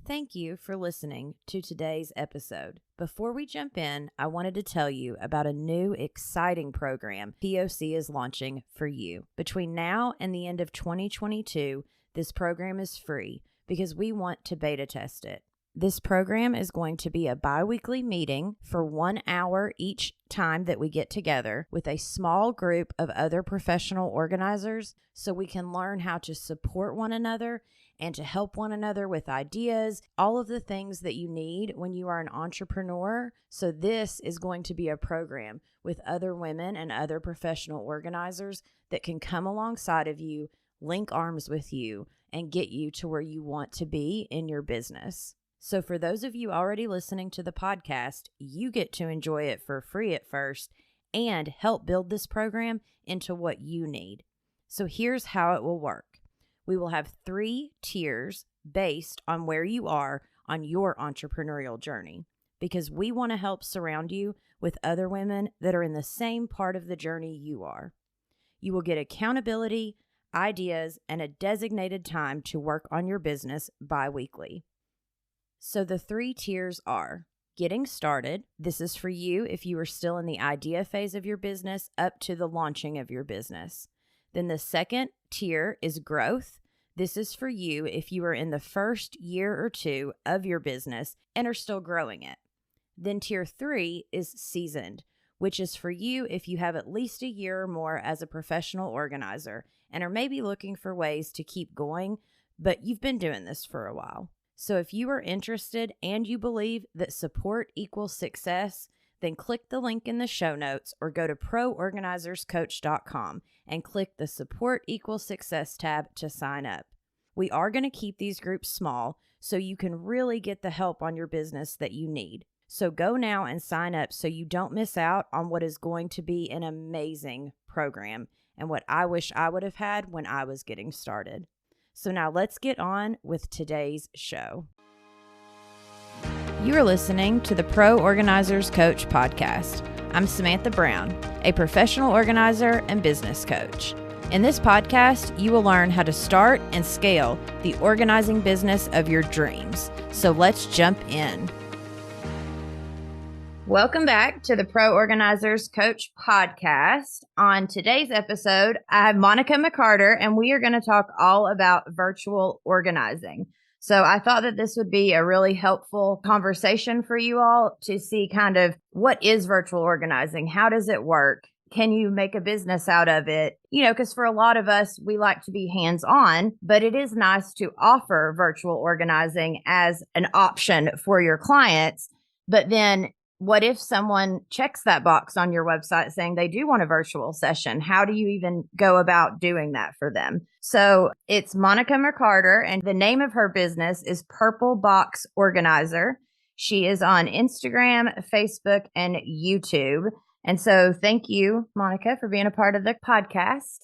Thank you for listening to today's episode. Before we jump in, I wanted to tell you about a new exciting program POC is launching for you. Between now and the end of 2022, this program is free because we want to beta test it. This program is going to be a bi-weekly meeting for 1 hour each time that we get together with a small group of other professional organizers so we can learn how to support one another and to help one another with ideas, all of the things that you need when you are an entrepreneur. So this is going to be a program with other women and other professional organizers that can come alongside of you, link arms with you, and get you to where you want to be in your business. So for those of you already listening to the podcast, you get to enjoy it for free at first and help build this program into what you need. So here's how it will work. We will have 3 tiers based on where you are on your entrepreneurial journey because we want to help surround you with other women that are in the same part of the journey you are. You will get accountability, ideas, and a designated time to work on your business bi-weekly. So the 3 tiers are getting started. This is for you if you are still in the idea phase of your business up to the launching of your business. Then the second tier is growth. This is for you if you are in the first year or 2 of your business and are still growing it. Then tier 3 is seasoned, which is for you if you have at least a year or more as a professional organizer and are maybe looking for ways to keep going, but you've been doing this for a while. So if you are interested and you believe that support equals success, then click the link in the show notes or go to proorganizerscoach.com and click the Support Equals Success tab to sign up. We are going to keep these groups small so you can really get the help on your business that you need. So go now and sign up so you don't miss out on what is going to be an amazing program and what I wish I would have had when I was getting started. So now let's get on with today's show. You are listening to the Pro Organizers Coach podcast. I'm Samantha Brown, a professional organizer and business coach. In this podcast, you will learn how to start and scale the organizing business of your dreams. So let's jump in. Welcome back to the Pro Organizers Coach podcast. On today's episode, I have Monica McCarter, and we are going to talk all about virtual organizing. So I thought that this would be a really helpful conversation for you all to see kind of what is virtual organizing? How does it work? Can you make a business out of it? You know, because for a lot of us, we like to be hands-on, but it is nice to offer virtual organizing as an option for your clients. But then what if someone checks that box on your website saying they do want a virtual session? How do you even go about doing that for them? So it's Monica McCarter, and the name of her business is Purple Box Organizer. She is on Instagram, Facebook, and YouTube. And so thank you, Monica, for being a part of the podcast.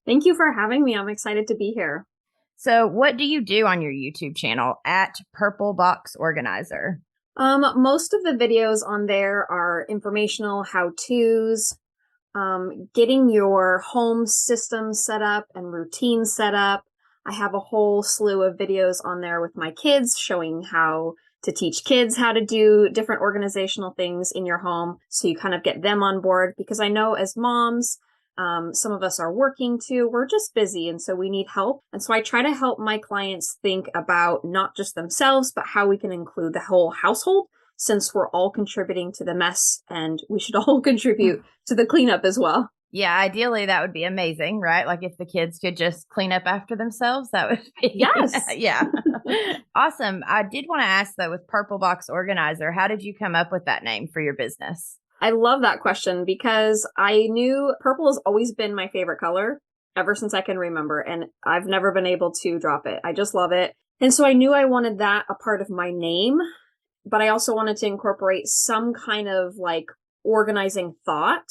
Thank you for having me. I'm excited to be here. So what do you do on your YouTube channel at Purple Box Organizer? Most of the videos on there are informational how-tos, getting your home system set up and routines set up. I have a whole slew of videos on there with my kids showing how to teach kids how to do different organizational things in your home. So you kind of get them on board because I know as moms, some of us are working too. We're just busy. And so we need help. And so I try to help my clients think about not just themselves, but how we can include the whole household since we're all contributing to the mess and we should all contribute to the cleanup as well. Yeah, ideally that would be amazing, right? Like if the kids could just clean up after themselves, that would be. Yes. Yeah. Awesome. I did want to ask though, with Purple Box Organizer, how did you come up with that name for your business? I love that question because I knew purple has always been my favorite color ever since I can remember. And I've never been able to drop it. I just love it. And so I knew I wanted that a part of my name, but I also wanted to incorporate some kind of like organizing thought.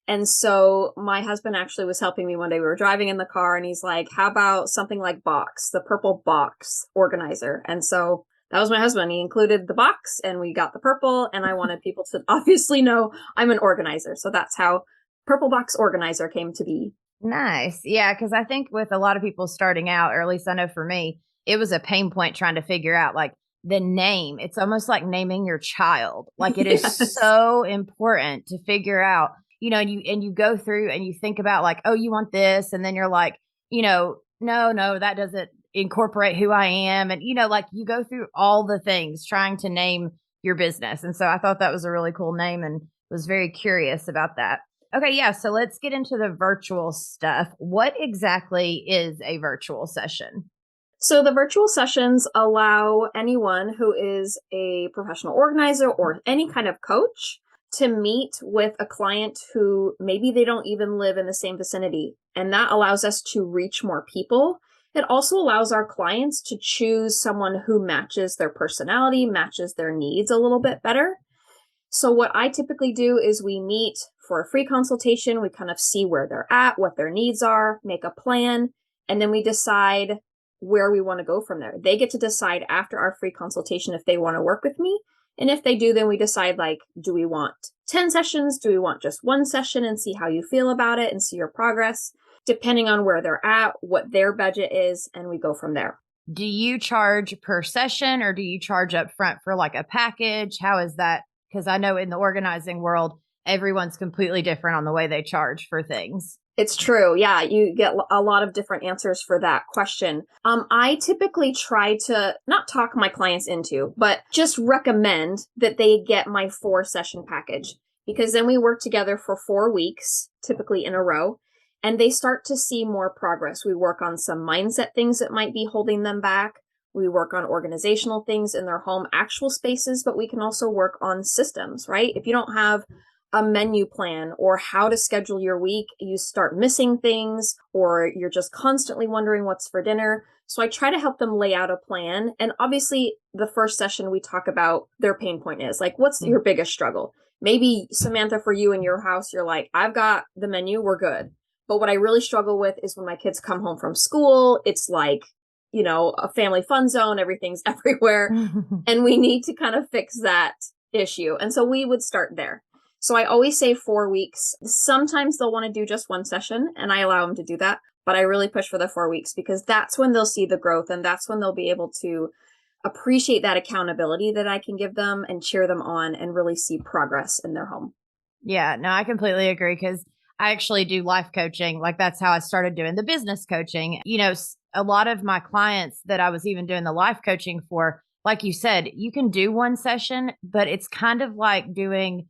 And so my husband actually was helping me one day. We were driving in the car and he's like, how about something like box, the Purple Box Organizer? And so that was my husband. He included the box and we got the purple, and I wanted people to obviously know I'm an organizer. So that's how Purple Box Organizer came to be. Nice. Yeah, because I think with a lot of people starting out, or at least I know for me, it was a pain point trying to figure out like, the name. It's almost like naming your child. Like it is Yes. so important to figure out, and you go through and you think about like, oh, you want this. And then you're like, no, that doesn't incorporate who I am. And, like you go through all the things trying to name your business. And so I thought that was a really cool name and was very curious about that. Okay, yeah. So let's get into the virtual stuff. What exactly is a virtual session? So the virtual sessions allow anyone who is a professional organizer or any kind of coach to meet with a client who maybe they don't even live in the same vicinity. And that allows us to reach more people. It also allows our clients to choose someone who matches their personality, matches their needs a little bit better. So what I typically do is we meet for a free consultation. We kind of see where they're at, what their needs are, make a plan, and then we decide where we want to go from there. They get to decide after our free consultation if they want to work with me. And if they do, then we decide like, do we want 10 sessions? Do we want just one session and see how you feel about it and see your progress, depending on where they're at, what their budget is, and we go from there. Do you charge per session or do you charge up front for like a package? How is that? Because I know in the organizing world, everyone's completely different on the way they charge for things. It's true. Yeah, you get a lot of different answers for that question. I typically try to not talk my clients into, but just recommend that they get my 4-session package, because then we work together for 4 weeks, typically in a row, and they start to see more progress. We work on some mindset things that might be holding them back. We work on organizational things in their home actual spaces, but we can also work on systems, right? If you don't have a menu plan or how to schedule your week, you start missing things, or you're just constantly wondering what's for dinner. So I try to help them lay out a plan. And obviously, the first session we talk about their pain point is like, what's your biggest struggle? Maybe Samantha, for you in your house, you're like, I've got the menu, we're good. But what I really struggle with is when my kids come home from school, it's like, a family fun zone, everything's everywhere. And we need to kind of fix that issue. And so we would start there. So I always say 4 weeks. Sometimes they'll want to do just one session, and I allow them to do that. But I really push for the 4 weeks because that's when they'll see the growth, and that's when they'll be able to appreciate that accountability that I can give them and cheer them on and really see progress in their home. Yeah, no, I completely agree because I actually do life coaching. Like that's how I started doing the business coaching. A lot of my clients that I was even doing the life coaching for, like you said, you can do one session, but it's kind of like doing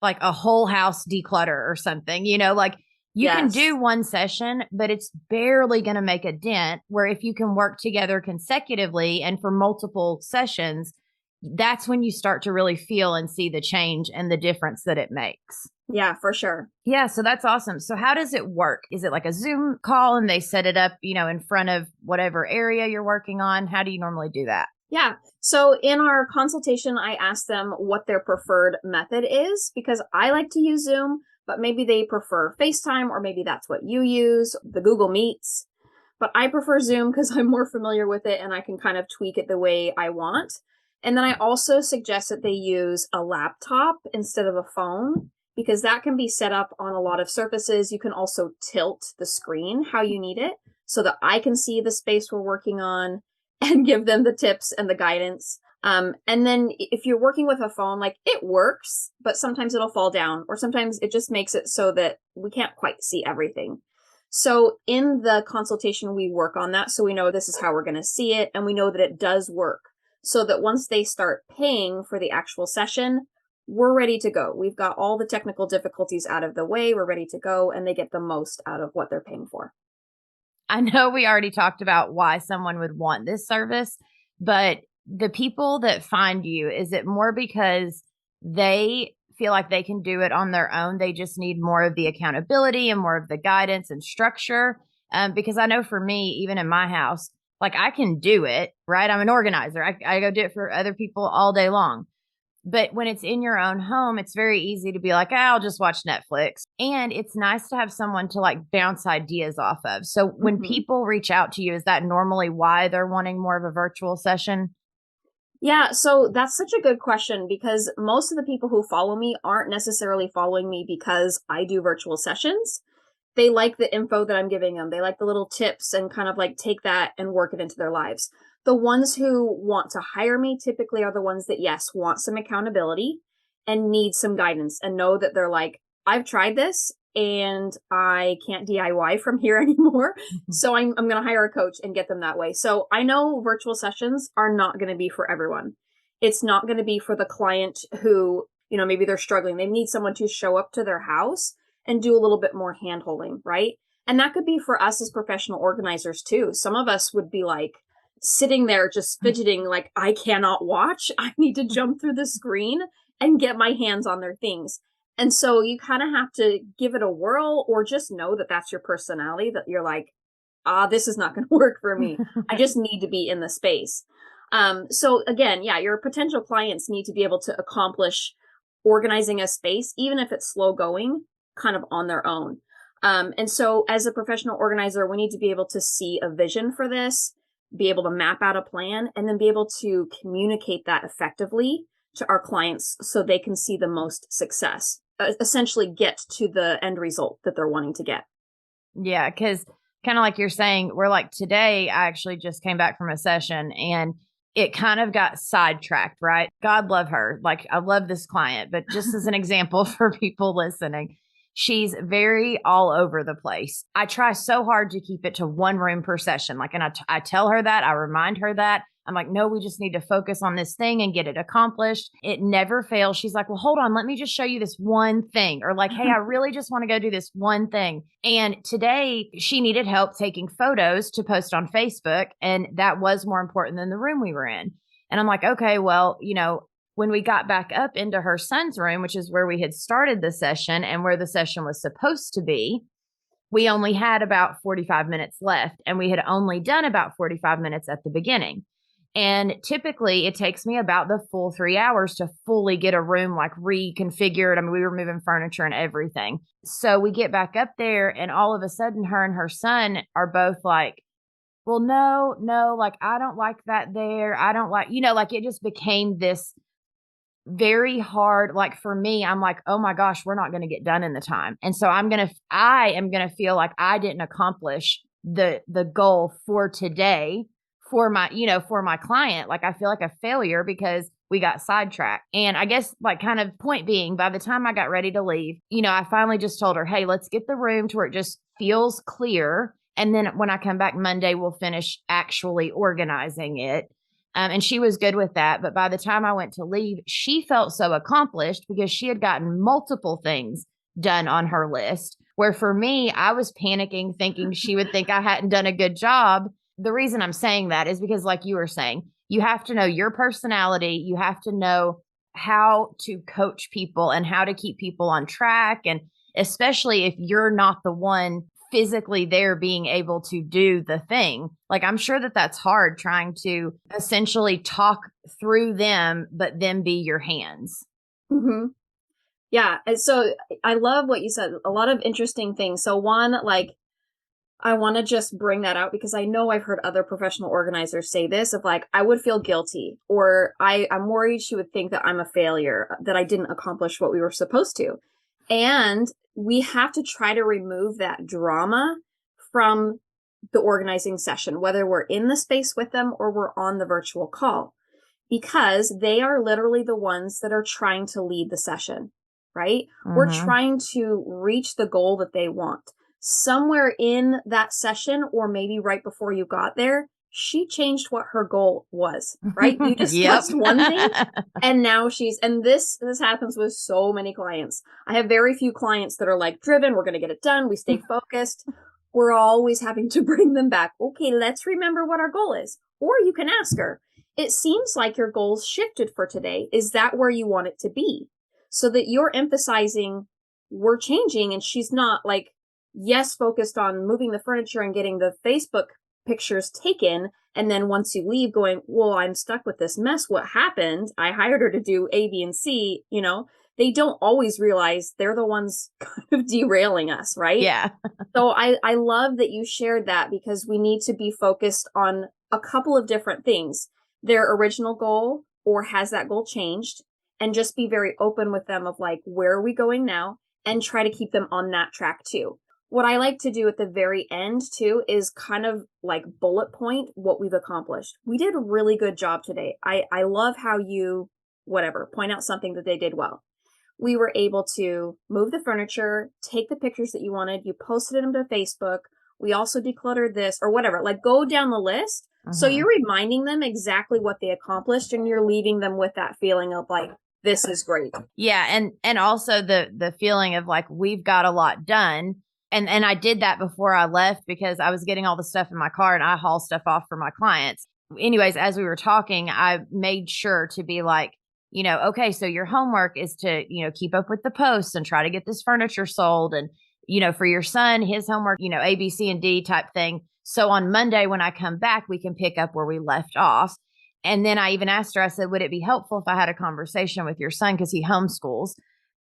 like a whole house declutter or something, like you can do one session, but it's barely going to make a dent. Where if you can work together consecutively and for multiple sessions, that's when you start to really feel and see the change and the difference that it makes. Yeah, for sure. Yeah. So that's awesome. So how does it work? Is it like a Zoom call and they set it up, in front of whatever area you're working on? How do you normally do that? Yeah. So in our consultation, I ask them what their preferred method is, because I like to use Zoom, but maybe they prefer FaceTime, or maybe that's what you use, the Google Meets. But I prefer Zoom because I'm more familiar with it and I can kind of tweak it the way I want. And then I also suggest that they use a laptop instead of a phone, because that can be set up on a lot of surfaces. You can also tilt the screen how you need it so that I can see the space we're working on and give them the tips and the guidance. And then if you're working with a phone, like it works, but sometimes it'll fall down, or sometimes it just makes it so that we can't quite see everything. So in the consultation, we work on that. So we know this is how we're going to see it. And we know that it does work, so that once they start paying for the actual session, we're ready to go. We've got all the technical difficulties out of the way. We're ready to go, and they get the most out of what they're paying for. I know we already talked about why someone would want this service, but the people that find you, is it more because they feel like they can do it on their own? They just need more of the accountability and more of the guidance and structure? Because I know for me, even in my house, like I can do it, right? I'm an organizer. I go do it for other people all day long. But when it's in your own home, it's very easy to be like, I'll just watch Netflix. And it's nice to have someone to like bounce ideas off of. So when people reach out to you, is that normally why they're wanting more of a virtual session? Yeah, so that's such a good question, because most of the people who follow me aren't necessarily following me because I do virtual sessions. They like the info that I'm giving them. They like the little tips and kind of like take that and work it into their lives. The ones who want to hire me typically are the ones that, yes, want some accountability and need some guidance and know that they're like, I've tried this and I can't DIY from here anymore. So I'm going to hire a coach and get them that way. So I know virtual sessions are not going to be for everyone. It's not going to be for the client who, maybe they're struggling. They need someone to show up to their house and do a little bit more hand holding, right? And that could be for us as professional organizers too. Some of us would be like sitting there just fidgeting like, I cannot watch. I need to jump through the screen and get my hands on their things. And so you kind of have to give it a whirl, or just know that that's your personality, that you're like, this is not going to work for me. I just need to be in the space. So again, yeah, your potential clients need to be able to accomplish organizing a space, even if it's slow going, kind of on their own. And so as a professional organizer, we need to be able to see a vision for this, be able to map out a plan, and then be able to communicate that effectively to our clients so they can see the most success, essentially get to the end result that they're wanting to get. Yeah, because kind of like you're saying, we're like, today I actually just came back from a session and it kind of got sidetracked, right? God love her. Like, I love this client, but just as an example for people listening, she's very all over the place. I try so hard to keep it to one room per session. Like, and I tell her that, I remind her that. I'm like, no, we just need to focus on this thing and get it accomplished. It never fails. She's like, well, hold on, let me just show you this one thing. Or like, hey, I really just want to go do this one thing. And today she needed help taking photos to post on Facebook. And that was more important than the room we were in. And I'm like, okay, well, when we got back up into her son's room, which is where we had started the session and where the session was supposed to be, we only had about 45 minutes left, and we had only done about 45 minutes at the beginning. And typically it takes me about the full 3 hours to fully get a room like reconfigured. I mean, we were moving furniture and everything. So we get back up there, and all of a sudden her and her son are both like, well, no, like, I don't like that there. I don't like, like, it just became this very hard. Like, for me, I'm like, oh my gosh, we're not going to get done in the time. And so I am going to feel like I didn't accomplish the goal for today for my client. Like, I feel like a failure because we got sidetracked. And I guess, like, kind of point being, by the time I got ready to leave, I finally just told her, hey, let's get the room to where it just feels clear. And then when I come back Monday, we'll finish actually organizing it. And she was good with that. But by the time I went to leave, she felt so accomplished because she had gotten multiple things done on her list. Where for me, I was panicking, thinking she would think I hadn't done a good job. The reason I'm saying that is because, like you were saying, you have to know your personality. You have to know how to coach people and how to keep people on track. And especially if you're not the one physically there being able to do the thing. Like, I'm sure that that's hard, trying to essentially talk through them, but then be your hands. Mm-hmm. Yeah. And so I love what you said. A lot of interesting things. So one, like, I want to just bring that out because I know I've heard other professional organizers say this of like, I would feel guilty, or I'm worried she would think that I'm a failure, that I didn't accomplish what we were supposed to. And we have to try to remove that drama from the organizing session, whether we're in the space with them or we're on the virtual call, because they are literally the ones that are trying to lead the session, right? Mm-hmm. We're trying to reach the goal that they want. Somewhere in that session, or maybe right before you got there, she changed what her goal was, right? You discussed one thing and now and this happens with so many clients. I have very few clients that are like driven. We're going to get it done. We stay focused. We're always having to bring them back. Okay, let's remember what our goal is. Or you can ask her, it seems like your goals shifted for today. Is that where you want it to be? So that you're emphasizing we're changing, and she's not like, yes, focused on moving the furniture and getting the Facebook pictures taken. And then once you leave going, well, I'm stuck with this mess. What happened? I hired her to do A, B, and C. They don't always realize they're the ones kind of derailing us, right? Yeah. So I love that you shared that, because we need to be focused on a couple of different things. Their original goal, or has that goal changed? And just be very open with them of like, where are we going now? And try to keep them on that track too. What I like to do at the very end too is kind of like bullet point what we've accomplished. We did a really good job today. I love how you, whatever, point out something that they did well. We were able to move the furniture, take the pictures that you wanted, you posted them to Facebook. We also decluttered this or whatever, like go down the list. So you're reminding them exactly what they accomplished and you're leaving them with that feeling of like, this is great. Yeah. And also the feeling of like, we've got a lot done. And I did that before I left because I was getting all the stuff in my car and I haul stuff off for my clients. Anyways, as we were talking, I made sure to be like, okay, so your homework is to, keep up with the posts and try to get this furniture sold. And, for your son, his homework, A, B, C, and D type thing. So on Monday, when I come back, we can pick up where we left off. And then I even asked her, I said, would it be helpful if I had a conversation with your son? Because he homeschools,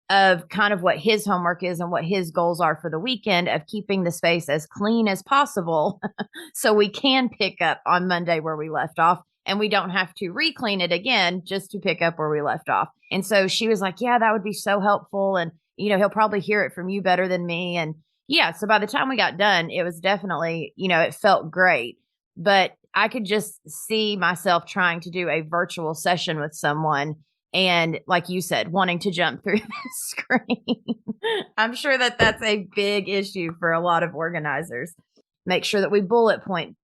of kind of what his homework is and what his goals are for the weekend of keeping the space as clean as possible so we can pick up on Monday where we left off and we don't have to re-clean it again just to pick up where we left off. And so she was like, yeah, that would be so helpful. And, he'll probably hear it from you better than me. And yeah, so by the time we got done, it was definitely, it felt great. But I could just see myself trying to do a virtual session with someone and like you said, wanting to jump through the screen. I'm sure that that's a big issue for a lot of organizers. Make sure that we bullet point,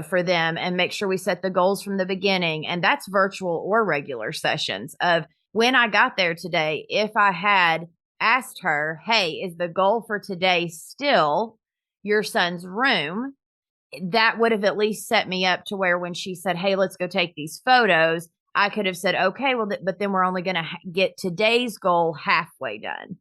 for them and make sure we set the goals from the beginning. And that's virtual or regular sessions of when I got there today, if I had asked her, hey, is the goal for today still your son's room? That would have at least set me up to where when she said, hey, let's go take these photos, I could have said, okay, well, but then we're only going to get today's goal halfway done.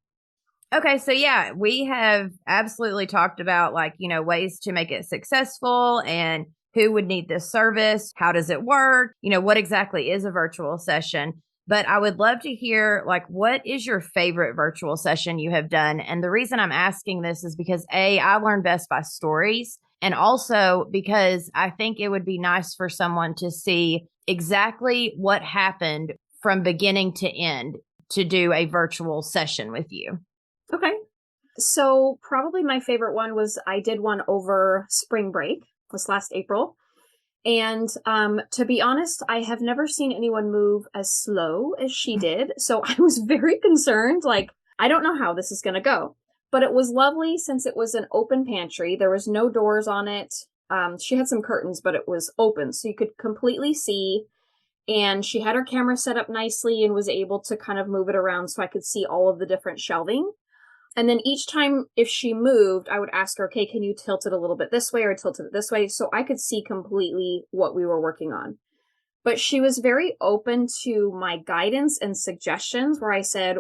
Okay. So yeah, we have absolutely talked about ways to make it successful and who would need this service. How does it work? What exactly is a virtual session? But I would love to hear what is your favorite virtual session you have done? And the reason I'm asking this is because I learn best by stories. And also because I think it would be nice for someone to see exactly what happened from beginning to end to do a virtual session with you. Okay. So probably my favorite one was I did one over spring break this last April. And to be honest, I have never seen anyone move as slow as she did. So I was very concerned. I don't know how this is going to go. But it was lovely since it was an open pantry. There was no doors on it. She had some curtains, but it was open, so you could completely see. And she had her camera set up nicely and was able to kind of move it around so I could see all of the different shelving. And then each time if she moved, I would ask her, okay, can you tilt it a little bit this way or tilt it this way? So I could see completely what we were working on. But she was very open to my guidance and suggestions where I said,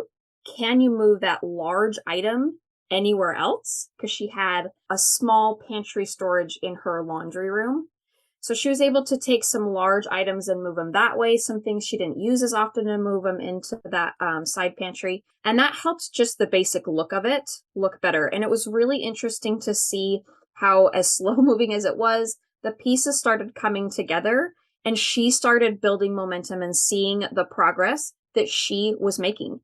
can you move that large item anywhere else? Because she had a small pantry storage in her laundry room. So she was able to take some large items and move them that way. Some things she didn't use as often and move them into that side pantry. And that helped just the basic look of it look better. And it was really interesting to see how, as slow moving as it was, the pieces started coming together and she started building momentum and seeing the progress that she was making.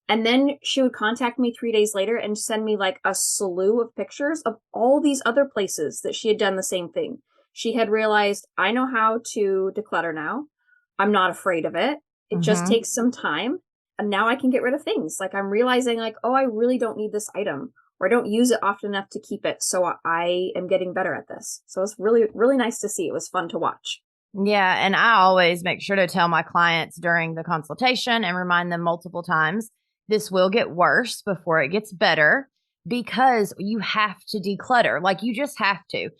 And then she would contact me 3 days later and send me a slew of pictures of all these other places that she had done the same thing. She had realized, I know how to declutter now. I'm not afraid of it. It just takes some time. And now I can get rid of things. I'm realizing oh, I really don't need this item or I don't use it often enough to keep it. So I am getting better at this. So it's really, really nice to see. It was fun to watch. Yeah. And I always make sure to tell my clients during the consultation and remind them multiple times, this will get worse before it gets better because you have to declutter. You just have to.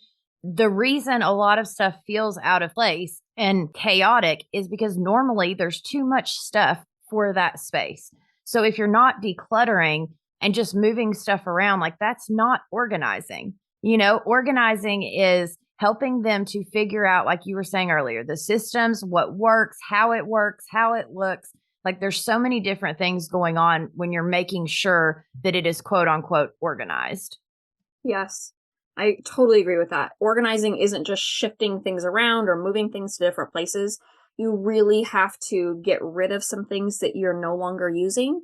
The reason a lot of stuff feels out of place and chaotic is because normally there's too much stuff for that space. So if you're not decluttering and just moving stuff around, that's not organizing. Organizing is helping them to figure out, like you were saying earlier, the systems, what works, how it looks. There's so many different things going on when you're making sure that it is quote unquote organized. Yes. I totally agree with that. Organizing isn't just shifting things around or moving things to different places. You really have to get rid of some things that you're no longer using.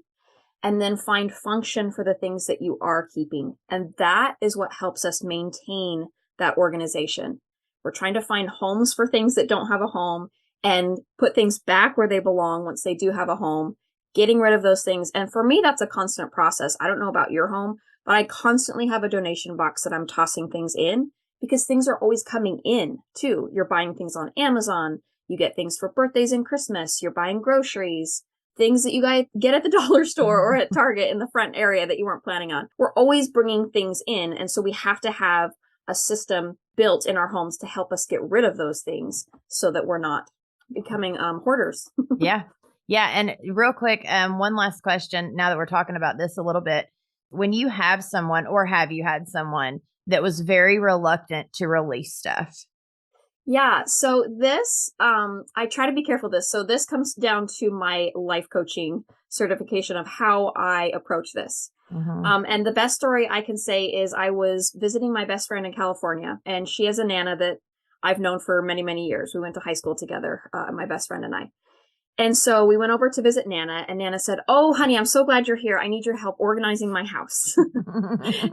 and then find function for the things that you are keeping. And that is what helps us maintain that organization. We're trying to find homes for things that don't have a home and put things back where they belong once they do have a home, getting rid of those things. And for me, that's a constant process. I don't know about your home, but I constantly have a donation box that I'm tossing things in because things are always coming in too. You're buying things on Amazon. You get things for birthdays and Christmas. You're buying groceries, things that you guys get at the dollar store or at Target in the front area that you weren't planning on. We're always bringing things in. And so we have to have a system built in our homes to help us get rid of those things so that we're not becoming hoarders. Yeah. Yeah. And real quick, one last question now that we're talking about this a little bit. When you have someone, or have you had someone that was very reluctant to release stuff? Yeah. So this, I try to be careful with this. So this comes down to my life coaching certification of how I approach this. Mm-hmm. And the best story I can say is I was visiting my best friend in California, and she has a Nana that I've known for many, many years. We went to high school together, my best friend and I. And so we went over to visit Nana, and Nana said, "Oh, honey, I'm so glad you're here. I need your help organizing my house."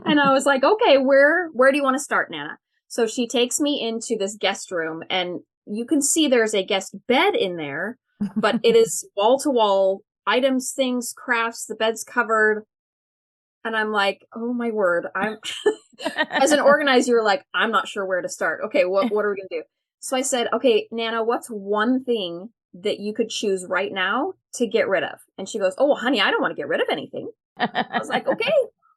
And I was like, "Okay, where do you want to start, Nana?" So she takes me into this guest room, and you can see there's a guest bed in there, but it is wall to wall items, things, crafts, the bed's covered. And I'm like, oh my word, as an organizer, you're like, I'm not sure where to start. Okay, what are we going to do? So I said, okay, Nana, what's one thing that you could choose right now to get rid of? And she goes, oh, well, honey, I don't want to get rid of anything. I was like, okay,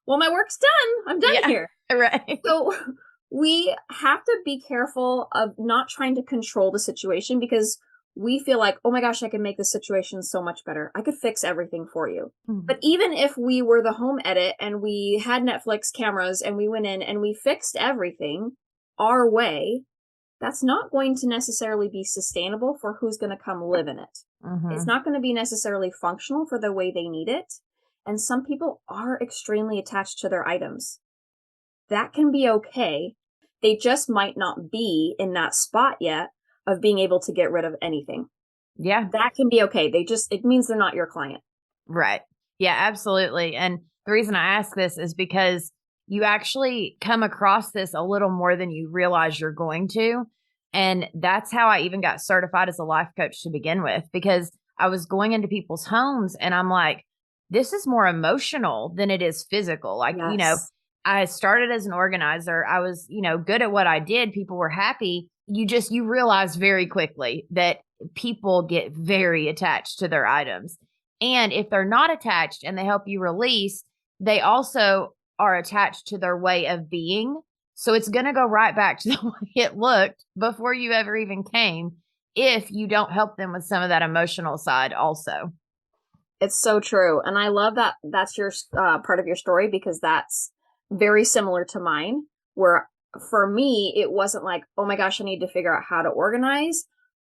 well, my work's done. I'm done here. Right. So we have to be careful of not trying to control the situation because we feel like, oh my gosh, I can make the situation so much better. I could fix everything for you. Mm-hmm. But even if we were the home edit and we had Netflix cameras and we went in and we fixed everything our way, that's not going to necessarily be sustainable for who's going to come live in it. Mm-hmm. It's not going to be necessarily functional for the way they need it. And some people are extremely attached to their items. That can be okay. They just might not be in that spot yet of being able to get rid of anything. Yeah. That can be okay. It means they're not your client. Right. Yeah, absolutely. And the reason I ask this is because you actually come across this a little more than you realize you're going to. And that's how I even got certified as a life coach to begin with, because I was going into people's homes and I'm like, this is more emotional than it is physical. Like, yes. I started as an organizer. I was, good at what I did. People were happy. You realize very quickly that people get very attached to their items. And if they're not attached and they help you release, they also are attached to their way of being. So it's going to go right back to the way it looked before you ever even came if you don't help them with some of that emotional side also. It's so true. And I love that that's your part of your story, because that's very similar to mine, where for me, it wasn't like, oh my gosh, I need to figure out how to organize.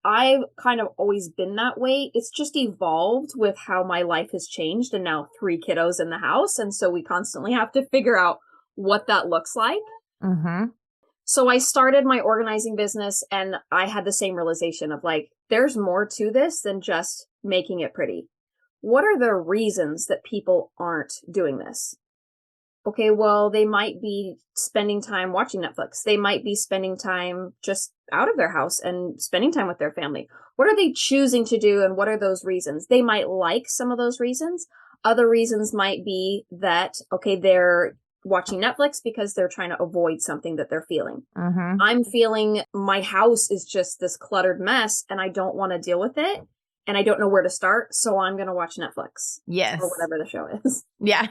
I've kind of always been that way. It's just evolved with how my life has changed, and now 3 kiddos in the house. And so we constantly have to figure out what that looks like. Mm-hmm. So I started my organizing business, and I had the same realization of like, there's more to this than just making it pretty. What are the reasons that people aren't doing this? Okay, well, they might be spending time watching Netflix. They might be spending time just out of their house and spending time with their family. What are they choosing to do, and what are those reasons? They might like some of those reasons. Other reasons might be that, okay, they're watching Netflix because they're trying to avoid something that they're feeling. Mm-hmm. I'm feeling my house is just this cluttered mess and I don't want to deal with it. And I don't know where to start, so I'm going to watch Netflix. Yes. Or whatever the show is. Yeah.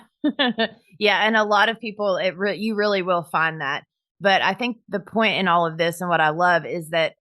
Yeah, and a lot of people, you really will find that. But I think the point in all of this, and what I love, is that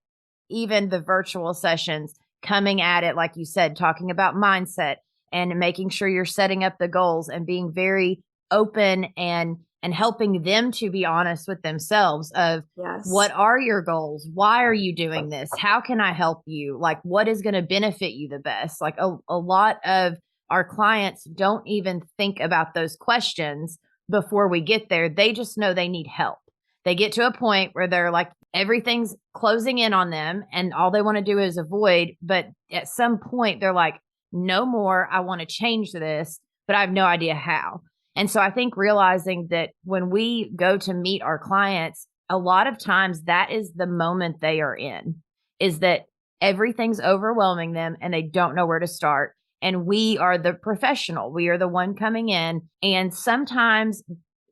even the virtual sessions, coming at it, like you said, talking about mindset and making sure you're setting up the goals and being very open and helping them to be honest with themselves of, yes, what are your goals? Why are you doing this? How can I help you? Like, what is going to benefit you the best? Like a lot of our clients don't even think about those questions before we get there. They just know they need help. They get to a point where they're like, everything's closing in on them and all they want to do is avoid. But at some point they're like, no more. I want to change this. but I have no idea how. And so I think realizing that when we go to meet our clients, a lot of times that is the moment they are in, is that everything's overwhelming them and they don't know where to start. And we are the professional. We are the one coming in. And sometimes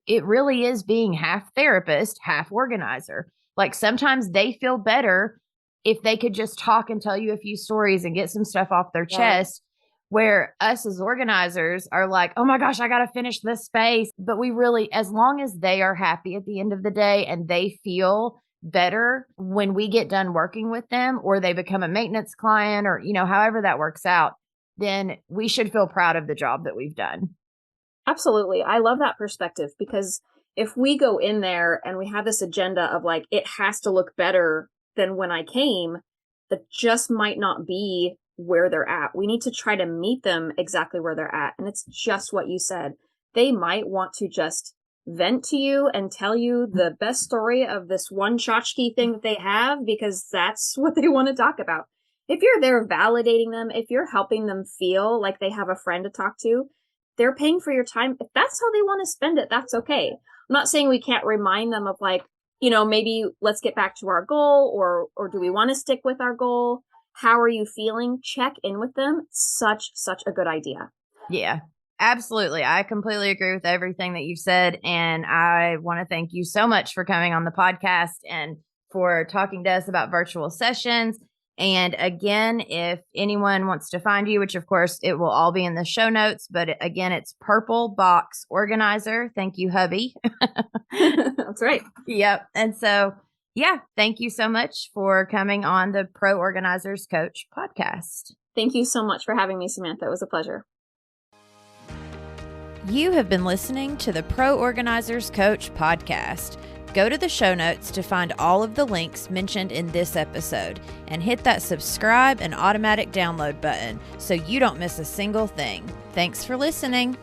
it really is being half therapist, half organizer. Like sometimes they feel better if they could just talk and tell you a few stories and get some stuff off their chest, where us as organizers are like, oh my gosh, I got to finish this space. But we really, as long as they are happy at the end of the day and they feel better when we get done working with them, or they become a maintenance client, or, however that works out, then we should feel proud of the job that we've done. Absolutely. I love that perspective, because if we go in there and we have this agenda of like, it has to look better than when I came, that just might not be where they're at. We need to try to meet them exactly where they're at. And it's just what you said. They might want to just vent to you and tell you the best story of this one tchotchke thing that they have, because that's what they want to talk about. If you're there validating them, if you're helping them feel like they have a friend to talk to, they're paying for your time. If that's how they want to spend it, that's okay. I'm not saying we can't remind them of like, maybe let's get back to our goal, or do we want to stick with our goal? How are you feeling? Check in with them. Such a good idea. Yeah, absolutely. I completely agree with everything that you've said. And I want to thank you so much for coming on the podcast and for talking to us about virtual sessions. And again, if anyone wants to find you, which of course it will all be in the show notes, but again, it's Purple Box Organizer. Thank you, hubby. That's right. Yep. And so, yeah, thank you so much for coming on the Pro Organizers Coach podcast. Thank you so much for having me, Samantha. It was a pleasure. You have been listening to the Pro Organizers Coach podcast. Go to the show notes to find all of the links mentioned in this episode and hit that subscribe and automatic download button so you don't miss a single thing. Thanks for listening.